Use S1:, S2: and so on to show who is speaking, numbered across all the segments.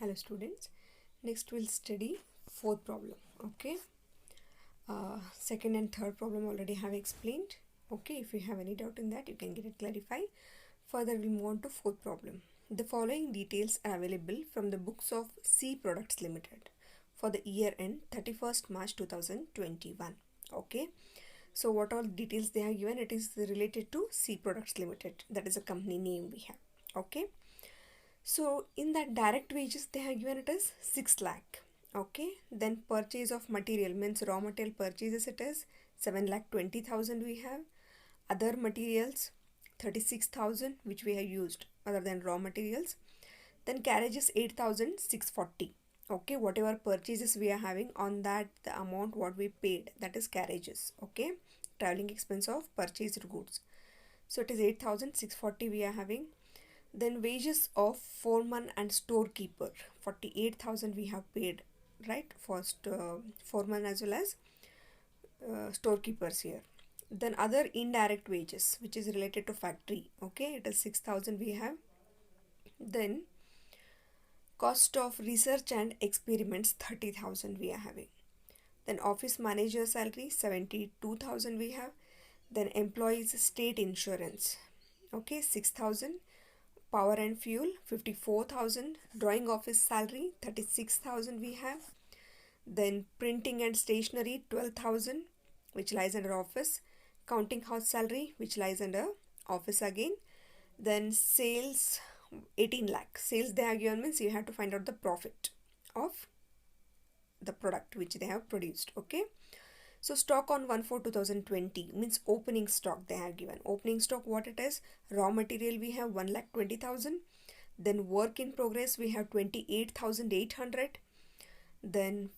S1: Hello students, next we'll study fourth problem. Okay, second and third problem already have explained. Okay, if you have any doubt in that you can get it clarified. Further we'll move on to fourth problem. The following details are available from the books of C Products Limited for the year end 31st March 2021. Okay, so what all details they have given, it is related to C Products Limited, that is a company name we have. Okay, so in that direct wages they have given it as 6 lakh. Okay, then purchase of material means raw material purchases it is 7 lakh 20,000 we have. Other materials 36,000 which we have used other than raw materials. Then carriages 8,640. Okay, whatever purchases we are having, on that the amount what we paid, that is carriages. Okay, traveling expense of purchased goods. So it is 8,640 we are having. Then wages of foreman and storekeeper 48,000 we have paid, right, for foreman as well as storekeepers here. Then other indirect wages which is related to factory. Okay, it is 6,000 we have. Then cost of research and experiments 30,000 we are having. Then office manager salary 72,000 we have. Then employees state insurance, okay, 6,000. Power and fuel 54,000. Drawing office salary 36,000 we have. Then printing and stationery 12,000 which lies under office. Counting house salary which lies under office again. Then sales 18 lakh. Sales they have given means you have to find out the profit of the product which they have produced. Okay, so stock on 1/4/2020 means opening stock they have given. Opening stock what it is, raw material we have 1,20,000. Then work in progress we have 28,800. Then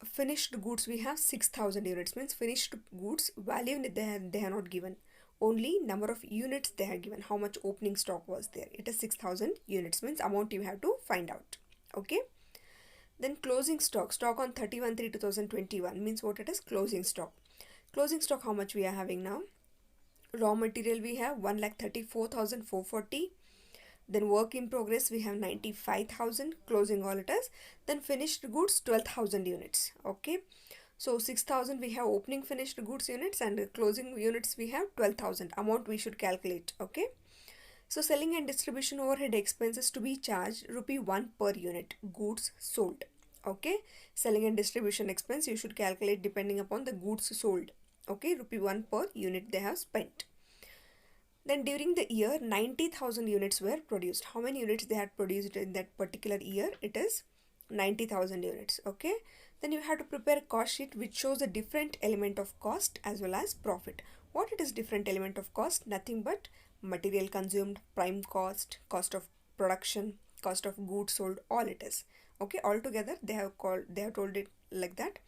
S1: finished goods we have 6,000 units means finished goods value they have not given. Only number of units they have given, how much opening stock was there. It is 6,000 units means amount you have to find out. Okay. Then closing stock, stock on 31/3/2021 means what it is, closing stock. Closing stock how much we are having now? Raw material we have 1,34,440. Then work in progress we have 95,000, closing all it is. Then finished goods 12,000 units. Okay, so 6,000 we have opening finished goods units and closing units we have 12,000. Amount we should calculate. Okay, so selling and distribution overhead expenses to be charged ₹1 per unit goods sold. Okay, selling and distribution expense you should calculate depending upon the goods sold. Okay, ₹1 per unit they have spent. Then during the year 90,000 units were produced. How many units they had produced in that particular year? It is 90,000 units. Okay, then you have to prepare a cost sheet which shows a different element of cost as well as profit. What it is different element of cost? Nothing but material consumed, prime cost, cost of production, cost of goods sold, all it is. Okay, altogether they have told it like that,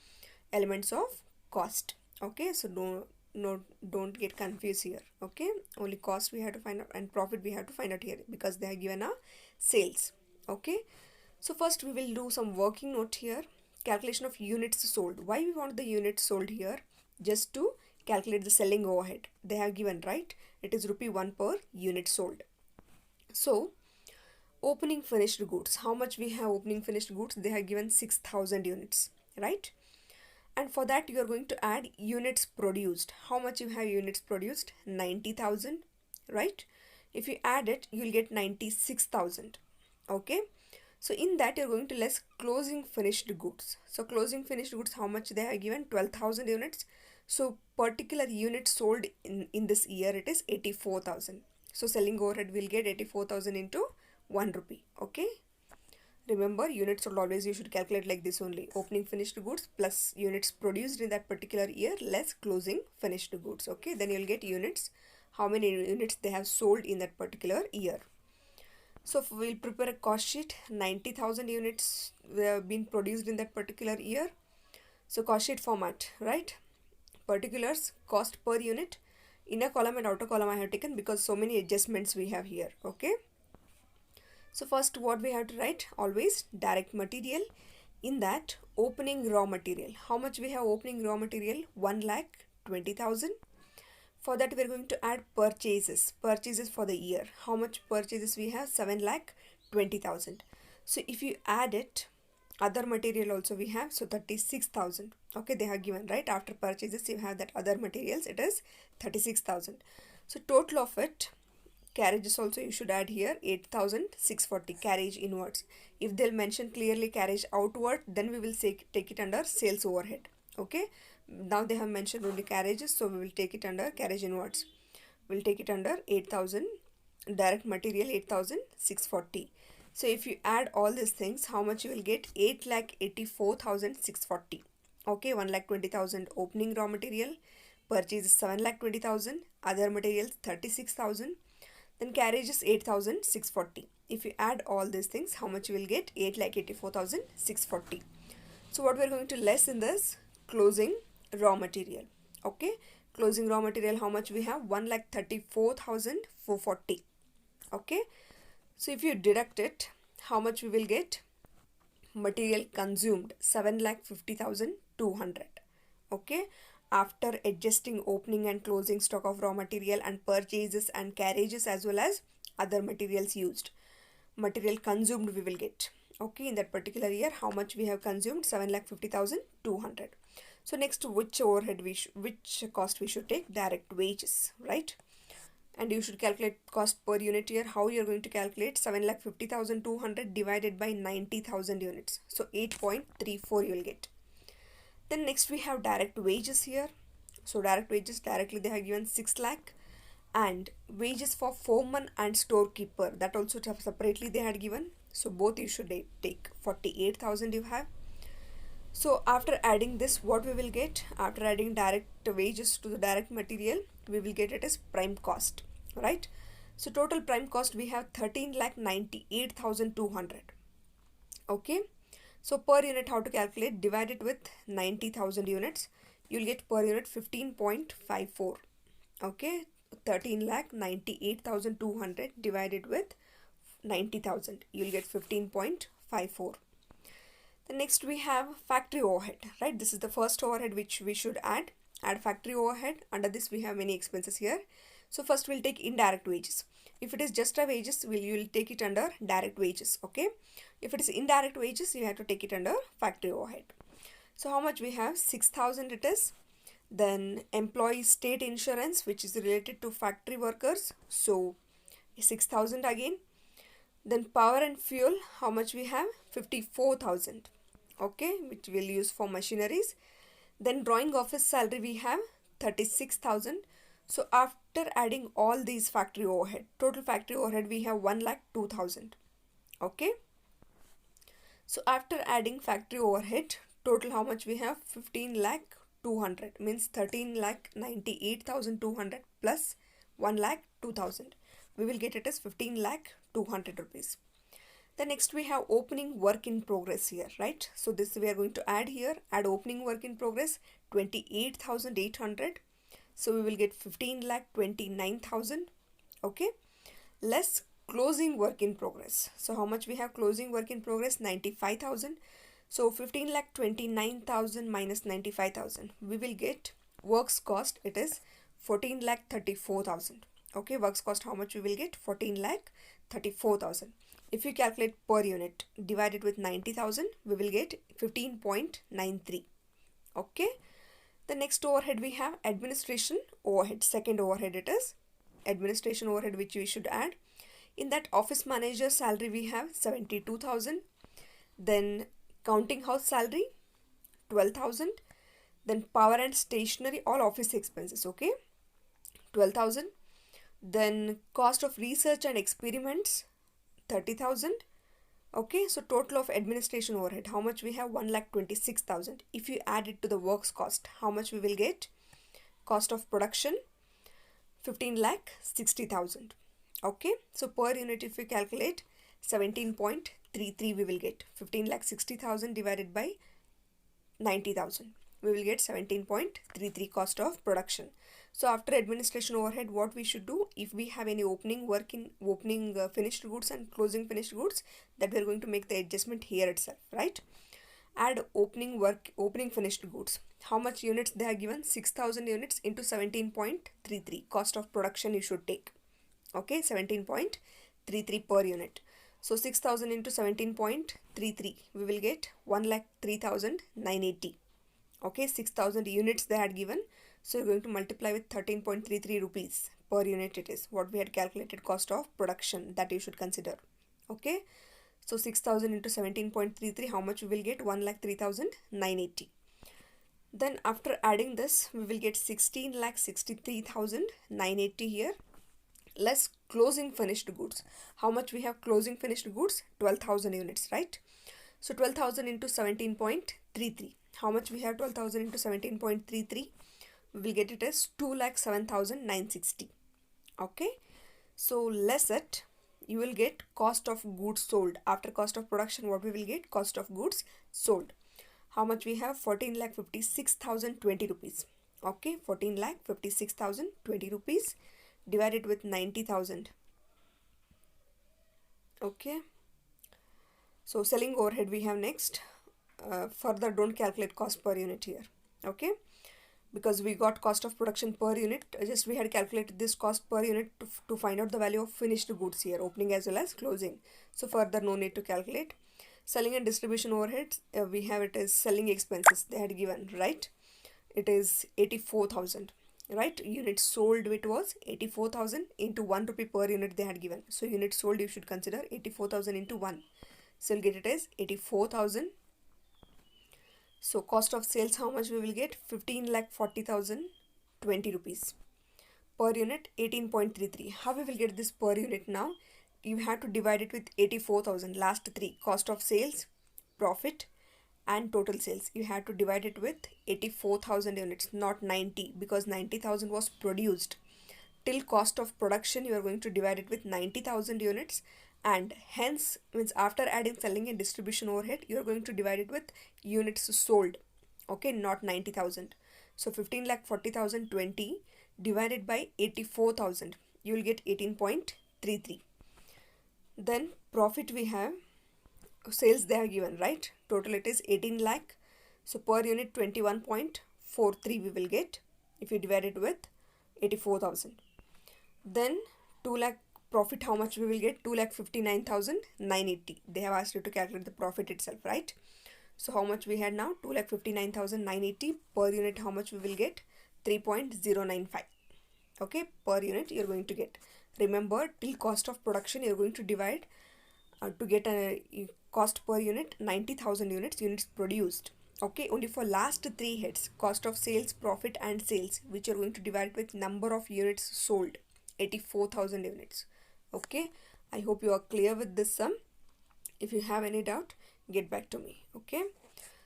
S1: elements of cost. Okay, so don't get confused here. Okay, only cost we have to find out and profit we have to find out here because they have given a sales. Okay, so first we will do some working note here. Calculation of units sold. Why we want the units sold here? Just to calculate the selling overhead they have given, right? It is ₹1 per unit sold. So opening finished goods, how much we have opening finished goods? They have given 6,000 units, right? And for that you are going to add units produced. How much you have units produced? 90,000, right? If you add it you will get 96,000. Okay, so in that you are going to less closing finished goods. So closing finished goods how much they have given? 12,000 units. So particular unit sold in this year it is 84,000. So selling overhead will get 84,000 into 1 rupee. Okay, remember units sold always you should calculate like this only. Opening finished goods plus units produced in that particular year less closing finished goods. Okay, then you'll get units, how many units they have sold in that particular year. So we'll prepare a cost sheet. 90,000 units have been produced in that particular year. So cost sheet format, right? Particulars, cost per unit. Inner column and outer column I have taken because so many adjustments we have here. Okay, so first what we have to write? Always direct material. In that opening raw material, how much we have opening raw material? 1,20,000. For that we are going to add purchases for the year. How much purchases we have? 7,20,000. So if you add it, other material also we have, so 36,000. Okay, they have given, right? After purchases you have that other materials, it is 36,000. So total of it, carriages also you should add here 8,640 carriage inwards. If they'll mention clearly carriage outward, then we will take it under sales overhead. Okay, now they have mentioned only carriages, so we will take it under carriage inwards. We'll take it under 8,000, direct material 8,640. So if you add all these things, how much you will get? 8,84,640. Okay, 1,20,000 opening raw material, purchase 7,20,000, other materials 36,000, then carriage is 8,640. If you add all these things, how much you will get? 8,84,640. So what we are going to less in this? Closing raw material. Okay, closing raw material, how much we have? 1,34,440. Okay, so if you deduct it, how much we will get? Material consumed 7,50,200. Okay, after adjusting opening and closing stock of raw material and purchases and carriages as well as other materials used, material consumed we will get. Okay, in that particular year, how much we have consumed? 7,50,200. So next, which overhead which cost we should take? Direct wages, right? And you should calculate cost per unit here. How you are going to calculate? 7,50,200 divided by 90,000 units. So 8.34 you will get. Then next we have direct wages here. So direct wages, directly they have given 6 lakh, and wages for foreman and storekeeper, that also separately they had given. So both you should take 48,000 you have. So after adding this, what we will get? After adding direct wages to the direct material, we will get it as prime cost, right? So total prime cost we have 13,98,200. Okay, so per unit how to calculate? Divide it with 90,000 units, you'll get per unit 15.54. Okay, 13,98,200 divided with 90,000, you'll get 15.54. The next we have factory overhead, right? This is the first overhead which we should add factory overhead. Under this we have many expenses here. So first we'll take indirect wages. If it is just a wages, you will take it under direct wages. Okay, if it is indirect wages, you have to take it under factory overhead. So how much we have? 6,000 it is. Then employee state insurance, which is related to factory workers, so 6,000 again. Then power and fuel, how much we have? 54,000. Okay, which we'll use for machineries. Then drawing office salary we have 36,000. So after adding all these factory overhead, total factory overhead we have 1,02,000. Okay, so after adding factory overhead, total how much we have? 15,200, means 13,98,200 plus 1,02,000. We will get it as 15,200 rupees. Then next we have opening work in progress here, right? So this we are going to add here, add opening work in progress 28,800. So we will get 15,29,000. Okay, less closing work in progress. So how much we have? Closing work in progress 95,000. So 15,29,000 minus 95,000, we will get works cost, it is 14,34,000. Okay, works cost how much we will get? 14,34,000. If you calculate per unit divided with 90,000, we will get 15.93. Okay, the next overhead we have administration overhead. Second overhead it is administration overhead, which we should add. In that, office manager salary we have 72,000. Then counting house salary 12,000. Then power and stationery, all office expenses, okay, 12,000. Then cost of research and experiments 30,000. Okay, so total of administration overhead, how much we have? 1,26,000. If you add it to the works cost, how much we will get? Cost of production 15,60,000. Okay, so per unit if we calculate 17.33, we will get 15,60,000 divided by 90,000, we will get 17.33 cost of production. So after administration overhead, what we should do? If we have any opening finished goods and closing finished goods, that we are going to make the adjustment here itself, right? Add opening finished goods. How much units they are given? 6,000 units into 17.33 cost of production you should take. Okay, 17.33 per unit. So 6000 into 17.33, we will get 1,03,980. Okay, 6000 units they had given, so you're going to multiply with 13.33 rupees per unit. It is what we had calculated cost of production, that you should consider. Okay, so 6000 into 17.33, how much we will get? 1,03,980. Then after adding this, we will get 16,63,980 here, less closing finished goods. How much we have closing finished goods? 12,000 units, right? So 12,000 into 17.33. How much we have? 12,000 into 17.33. We will get it as 2,07,960. Okay. So less it, you will get cost of goods sold. After cost of production, what we will get? Cost of goods sold. How much we have? 14,56,020 rupees. Okay. 14,56,020 rupees divided with 90,000. Okay. So selling overhead we have next. Further, don't calculate cost per unit here. Okay, because we got cost of production per unit, just we had calculated this cost per unit to find out the value of finished goods here, opening as well as closing. So further no need to calculate. Selling and distribution overheads, we have it as selling expenses they had given, right? It is 84,000, right? Units sold, it was 84,000 into 1 rupee per unit they had given. So units sold you should consider 84,000 into 1. So you'll get it as 84,000. So cost of sales, how much we will get? 15,40,020 rupees per unit, 18.33. How we will get this per unit now? You have to divide it with 84,000. Last three, cost of sales, profit and total sales. You have to divide it with 84,000 units, not 90, because 90,000 was produced. Till cost of production, you are going to divide it with 90,000 units, and hence means after adding selling and distribution overhead, you are going to divide it with units sold. Okay, not 90,000. So 15,40,020 divided by 84,000, you will get 18.33. Then profit we have, sales they are given, right? Total it is 18 lakh. So per unit 21.43 we will get if you divide it with 84,000. Then 2 lakh profit, how much we will get? 2,59,980. They have asked you to calculate the profit itself, right? So how much we had now? 2,59,980 per unit. How much we will get? 3.095. Okay, per unit you are going to get. Remember, till cost of production you are going to divide to get a cost per unit 90,000 units produced. Okay, only for last three heads, cost of sales, profit and sales, which you are going to divide with number of units sold, 84,000 units. Okay, I hope you are clear with this sum. If you have any doubt, get back to me. Okay,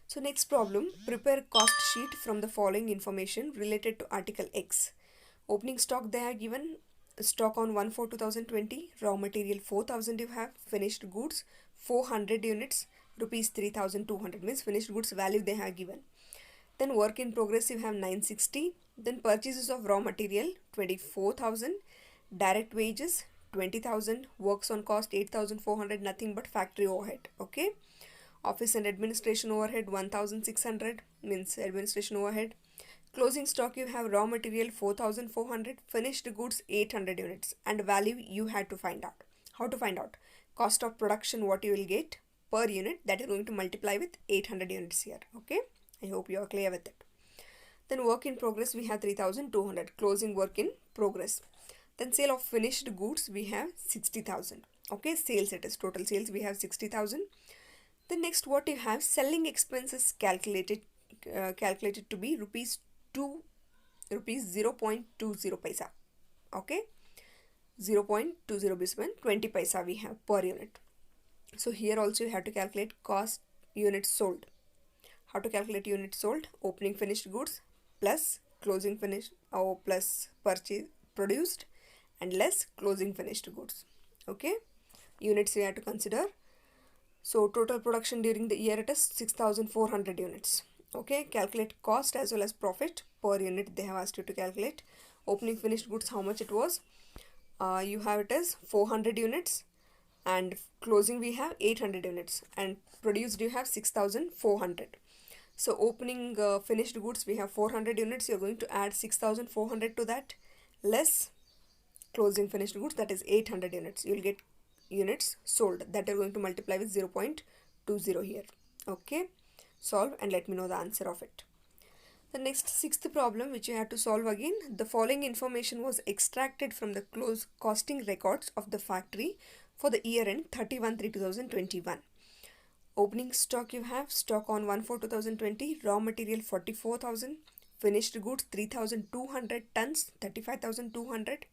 S1: so next problem, prepare cost sheet from the following information related to article X. Opening stock they are given, stock on 1/4/2020, raw material 4,000 you have, finished goods 400 units, rupees 3,200, means finished goods value they have given. Then work in progress you have 960, then purchases of raw material 24,000, direct wages 20,000, works on cost 8,400, nothing but factory overhead. Okay, office and administration overhead 1,600, means administration overhead. Closing stock you have raw material 4,400, finished goods 800 units, and value you had to find out. How to find out? Cost of production, what you will get per unit, that is going to multiply with 800 units here. Okay, I hope you are clear with it. Then work in progress we have 3,200, closing work in progress. Then sale of finished goods we have 60,000. Okay, sales, it is total sales we have 60,000. Then next what you have, selling expenses calculated to be rupees 0.20 paisa. Okay, 0.20 basement 20 paisa we have per unit. So here also you have to calculate cost units sold. How to calculate units sold? Opening finished goods plus closing finished or plus purchase produced and less closing finished goods. Okay, units you have to consider. So total production during the year it is 6,400 units. Okay, calculate cost as well as profit per unit they have asked you to calculate. Opening finished goods, how much it was? You have it as 400 units, and closing we have 800 units, and produced you have 6,400. So opening finished goods we have 400 units, you are going to add 6,400 to that, less closing finished goods, that is 800 units. You will get units sold, that are going to multiply with 0.20 here. Okay, solve and let me know the answer of it. The next sixth problem which you have to solve again, the following information was extracted from the close costing records of the factory for the year end 31/3/2021. Opening stock, you have stock on 1/4/2020, raw material 44,000, finished goods 3,200 tons, 35,200.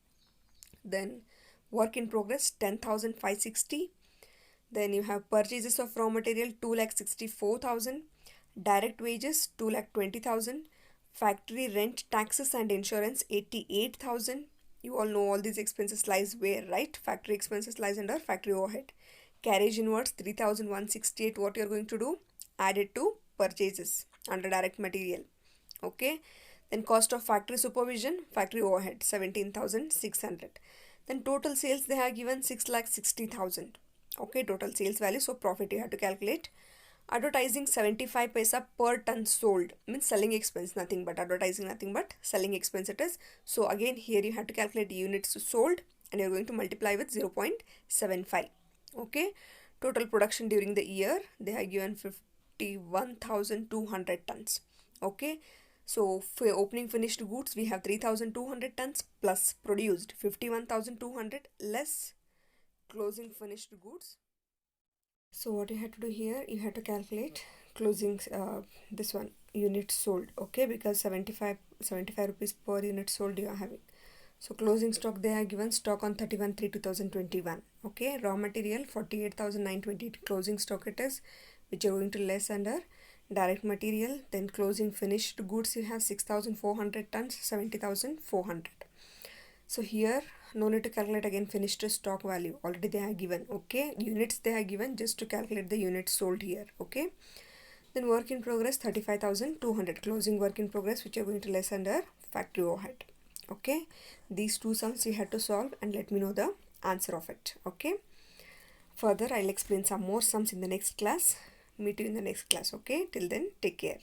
S1: Then work in progress 10,560. Then you have purchases of raw material 2,64,000, direct wages 2,20,000, factory rent, taxes and insurance 88,000. You all know all these expenses lies where, right? Factory expenses lies under factory overhead. Carriage inwards 3,168. What you are going to do? Add it to purchases under direct material. Okay. Then cost of factory supervision, factory overhead 17,600. Then total sales they have given 6,60,000. Okay, total sales value. So profit you have to calculate. Advertising 75 paisa per ton sold, means selling expense, nothing but advertising, nothing but selling expense it is. So again here you have to calculate units sold and you're going to multiply with 0.75. Okay, total production during the year they have given 51,200 tons. Okay, so for opening finished goods we have 3,200 tons plus produced 51,200 less closing finished goods. So what you have to do here, you have to calculate closing this one, units sold. Okay, because 75 rupees per unit sold you are having. So closing stock they are given stock on 31/3/2021. Okay, raw material 48,928 closing stock it is, which are going to less under direct material. Then closing finished goods you have 6,400 tons, 70,400. So here no need to calculate again finished stock value, already they are given. Okay, units they are given, just to calculate the units sold here. Okay, then work in progress 35,200 closing work in progress, which are going to less under factory overhead. Okay, these two sums you had to solve and let me know the answer of it. Okay, further I'll explain some more sums in the next class. Meet you in the next class. Okay, till then take care.